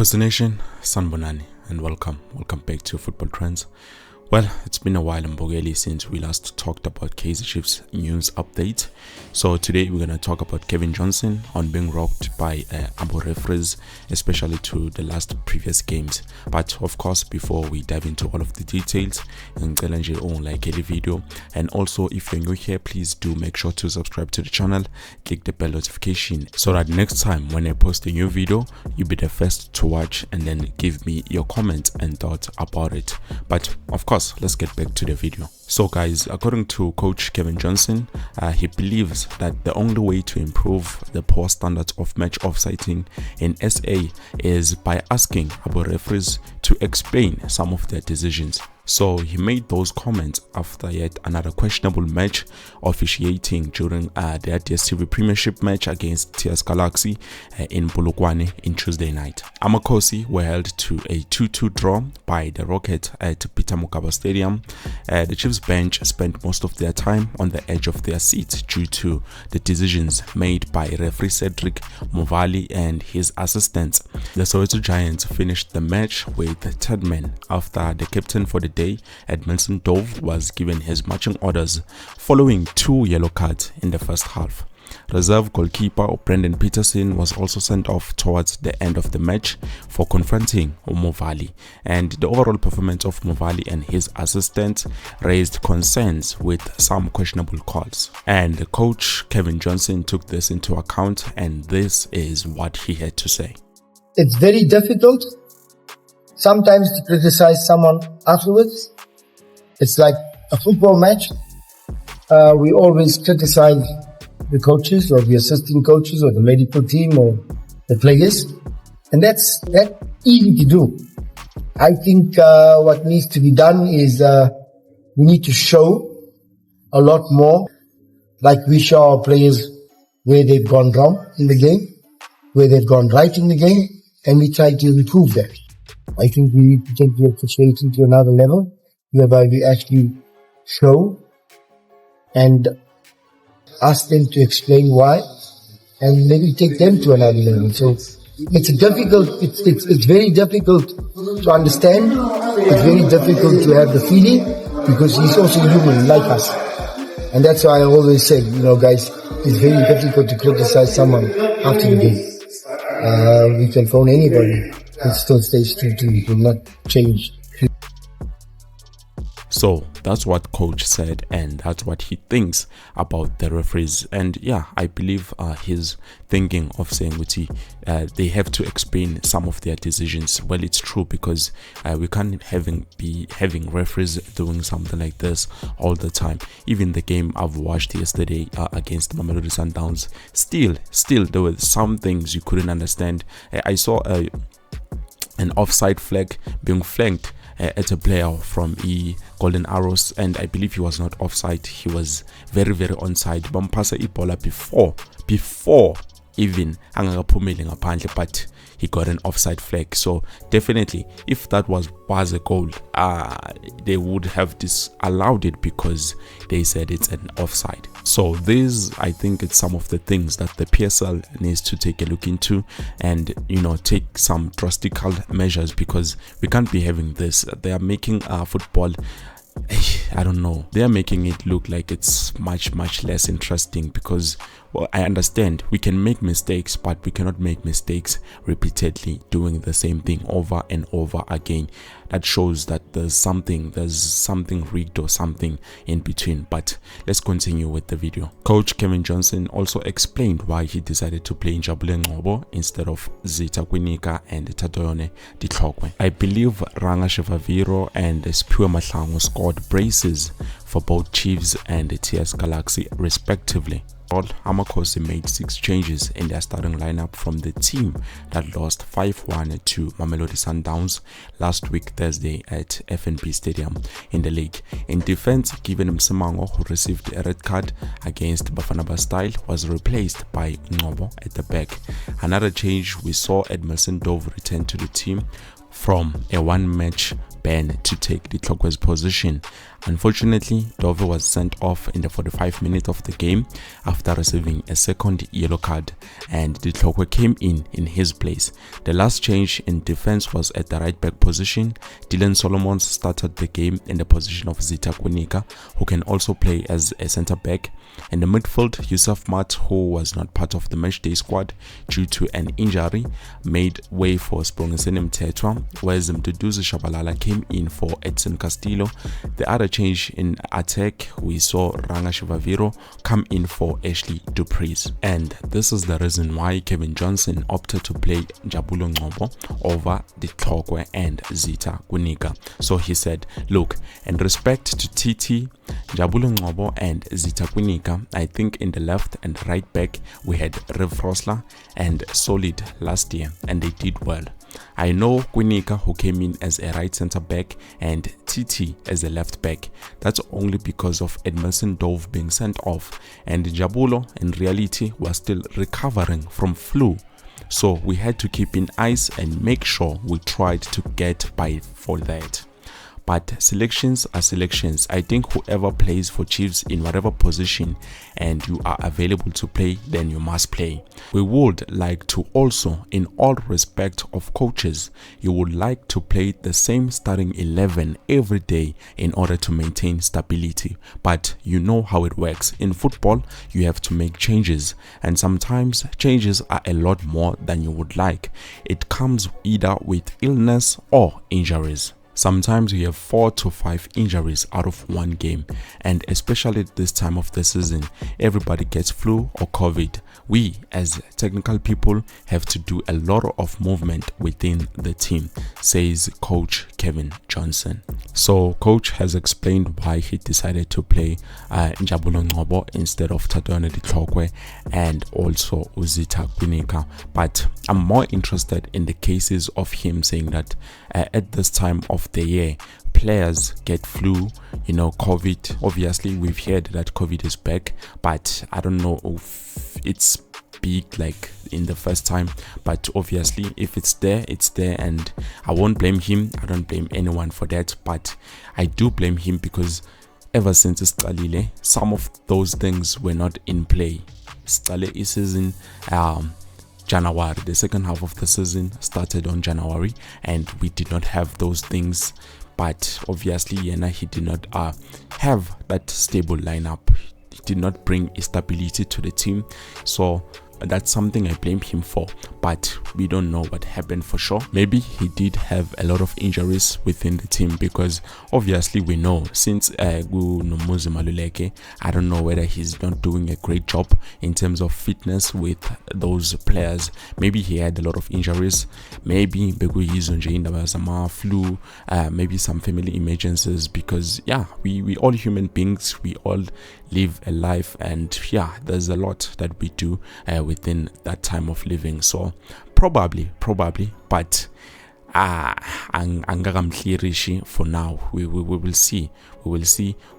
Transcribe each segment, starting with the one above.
Makosi Nation, Sanbonani, and welcome back to Football Trends. Well, it's been a while, Mbogeli, since we last talked about Kaizer Chiefs news update. So today we're going to talk about Cavin Johnson on being rocked by Abo referees, especially to the last previous games. But of course, before we dive into all of the details, like the video, and also if you're new here, please do make sure to subscribe to the channel, click the bell notification so that next time when I post a new video, you'll be the first to watch and then give me your comments and thoughts about it. But of course, let's get back to the video. So guys, according to coach Cavin Johnson, he believes that the only way to improve the poor standards of match offsiding in SA is by asking Abo referees to explain some of their decisions. So he made those comments after yet another questionable match officiating during their DStv Premiership match against TS Galaxy in Polokwane in Tuesday night. Amakosi were held to a 2-2 draw by the Rocket at Peter Mokaba Stadium. The Chiefs bench spent most of their time on the edge of their seats due to the decisions made by referee Cedric Movali and his assistants. The Soweto Giants finished the match with 10 men after the captain for the day, Edmilson Dove, was given his marching orders following 2 yellow cards in the first half. Reserve goalkeeper Brendan Peterson was also sent off towards the end of the match for confronting Movali, and the overall performance of Movali and his assistants raised concerns with some questionable calls. And coach Cavin Johnson took this into account, and this is what he had to say. It's very difficult sometimes to criticize someone afterwards. It's like a football match. We always criticize the coaches or the assistant coaches or the medical team or the players, and that's easy to do. I think what needs to be done is we need to show a lot more, like we show our players where they've gone wrong in the game, where they've gone right in the game, and we try to improve that. I think we need to take the officiating to another level, whereby we actually show and ask them to explain why, and maybe take them to another level. So it's very difficult to understand. It's very difficult to have the feeling, because he's also human like us. And that's why I always say, guys, it's very difficult to criticize someone after the game. We can phone anybody. It still stays 2-2. It will not change. So that's what coach said, and that's what he thinks about the referees. And yeah, I believe he's thinking of saying they have to explain some of their decisions. Well, it's true, because we can't be having referees doing something like this all the time. Even the game I've watched yesterday against Mamelodi Sundowns, still there were some things you couldn't understand. I saw an offside flag being flanked at a player from Golden Arrows, and I believe he was not offside. He was very onside. Bampasa ibola before even angakaphumeli ngaphandle, but he got an offside flag. So definitely, if that was a goal, they would have disallowed it because they said it's an offside. So this, I think, it's some of the things that the PSL needs to take a look into, and take some drastic measures, because we can't be having this. They are making football, I don't know, they are making it look like it's much less interesting, because, well, I understand we can make mistakes, but we cannot make mistakes repeatedly doing the same thing over and over again. That shows that there's something rigged or something in between. But let's continue with the video. Coach Cavin Johnson also explained why he decided to play Njabule Ngcobo instead of Zita Kwinika and Tatoyone Ditlhokwe. I believe Ranga Shivaviro and Sphiwe Mahlangu scored braces for both Chiefs and the TS Galaxy respectively. Amakosi made 6 changes in their starting lineup from the team that lost 5-1 to Mamelodi Sundowns last week Thursday at FNB Stadium in the league. In defense, Cavin Msimango, who received a red card against Bafana Bastille, was replaced by Ngcobo at the back. Another change, we saw Edmilson Dove return to the team from a 1-match Ben to take Ditlhokwe's position. Unfortunately, Dove was sent off in the 45th minute of the game after receiving a second yellow card, and Ditlhokwe came in his place. The last change in defense was at the right back position. Dylan Solomons started the game in the position of Zita Kunika, who can also play as a centre back. In the midfield, Yusuf Mat, who was not part of the matchday squad due to an injury, made way for Sprongiseni Mthethwa, whereas Mduduzi Shabalala came in for Edson Castillo. The other change in attack, we saw Ranga Shivaviro come in for Ashley Dupreez. And this is the reason why Cavin Johnson opted to play Njabulo Ngcobo over Ditlhokwe and Zita Kunika. So he said, look, in respect to TT, Njabulo Ngcobo and Zita Kunika, I think in the left and right back we had Rev Rosler and Solid last year, and they did well. I know Kunika, who came in as a right centre back, and TT as a left back. That's only because of Edmondson Dove being sent off, and Njabulo in reality was still recovering from flu. So we had to keep in eyes and make sure we tried to get by for that. But selections are selections. I think whoever plays for Chiefs in whatever position and you are available to play, then you must play. We would like to also, in all respect of coaches, you would like to play the same starting 11 every day in order to maintain stability. But you know how it works. In football, you have to make changes, and sometimes changes are a lot more than you would like. It comes either with illness or injuries. Sometimes we have 4 to 5 injuries out of one game, and especially at this time of the season, everybody gets flu or COVID. We as technical people have to do a lot of movement within the team, says Coach Cavin Johnson. So Coach has explained why he decided to play Njabulo Ngcobo instead of Tatwana Ditlhokwe and also Uzita Kunika. But I'm more interested in the cases of him saying that at this time of the year, players get flu, COVID. Obviously, we've heard that COVID is back, but I don't know if it's big like in the first time. But obviously, if it's there, it's there, and I won't blame him. I don't blame anyone for that, but I do blame him because ever since Stalile, some of those things were not in play. Stale is in January. The second half of the season started on January, and we did not have those things. But obviously, he did not have that stable lineup. He did not bring stability to the team. So that's something I blame him for, but we don't know what happened for sure. Maybe he did have a lot of injuries within the team, because obviously we know since Nomuzi Maluleke, I don't know whether he's not doing a great job in terms of fitness with those players. Maybe he had a lot of injuries, maybe flu, maybe some family emergencies, because we all human beings, we all live a life, and there's a lot that we do within that time of living. So probably, but for now. We will see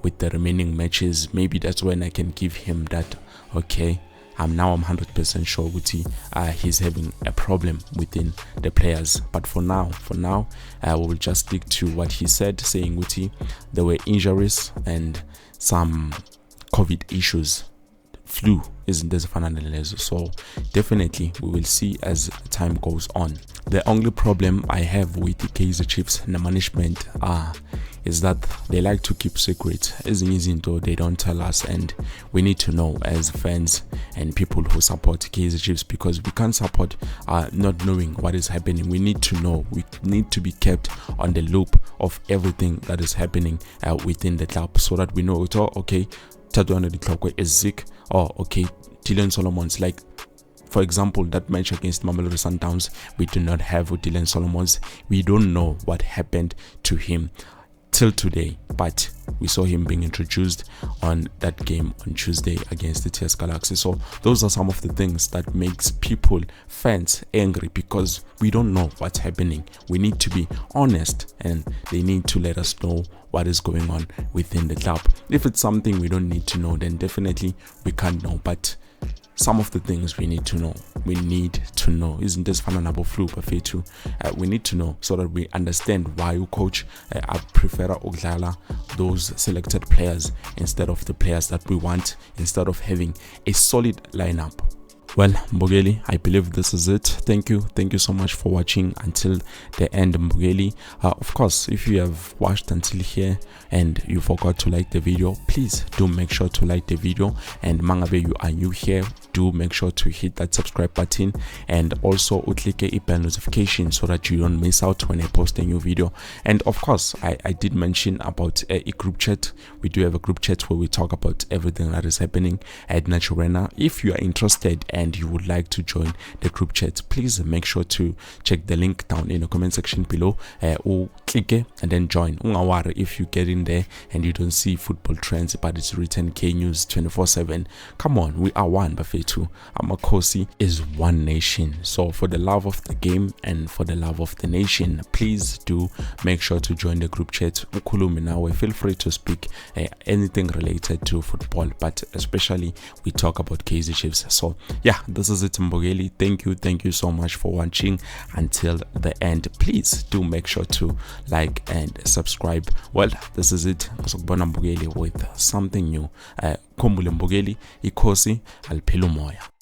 with the remaining matches. Maybe that's when I can give him that, okay, I'm 100% sure he's having a problem within the players. But for now, we will just stick to what he said, saying there were injuries and some COVID issues. Flu isn't as fun, so definitely we will see as time goes on. The only problem I have with the Kaizer Chiefs and the management is that they like to keep secret. As though they don't tell us, and we need to know as fans and people who support Kaizer Chiefs, because we can't support not knowing what is happening. We need to know. We need to be kept on the loop of everything that is happening within the club, so that we know, okay, Tatwana Ditlhokwe is sick, or okay, Dylan Solomons, like for example that match against Mamelodi Sundowns, we do not have Dylan Solomons. We don't know what happened to him till today, but we saw him being introduced on that game on Tuesday against the TS Galaxy. So those are some of the things that makes people, fans, angry, because we don't know what's happening. We need to be honest, and they need to let us know what is going on within the club. If it's something we don't need to know, then definitely we can't know. But some of the things we need to know. Isn't this fun nabo flu bafethu? We need to know so that we understand why you coach I prefer ukudlala those selected players instead of the players that we want, instead of having a solid lineup. Well, Mbogeli, I believe this is it. Thank you so much for watching until the end, Mbogeli. Of course, if you have watched until here and you forgot to like the video, please do make sure to like the video. And mangabe you are new here, do make sure to hit that subscribe button and also click a bell notification so that you don't miss out when I post a new video. And of course, I did mention about a group chat. We do have a group chat where we talk about everything that is happening at Naturena. If you are interested and you would like to join the group chat, please make sure to check the link down in the comment section below, or click it and then join. Ungawari if you get in there and you don't see football trends but it's written K News 24/7. Come on, we are one Bafetu. Amakosi is one nation. So for the love of the game and for the love of the nation, please do make sure to join the group chat. Ukhulume nawe, feel free to speak anything related to football, but especially we talk about KZ Chiefs. So yeah, this is it, Mbogeli. Thank you so much for watching until the end. Please do make sure to like and subscribe. Well, this is it. Mbogeli with something new. Khumbule Mbogeli, ikhosi aliphila umoya.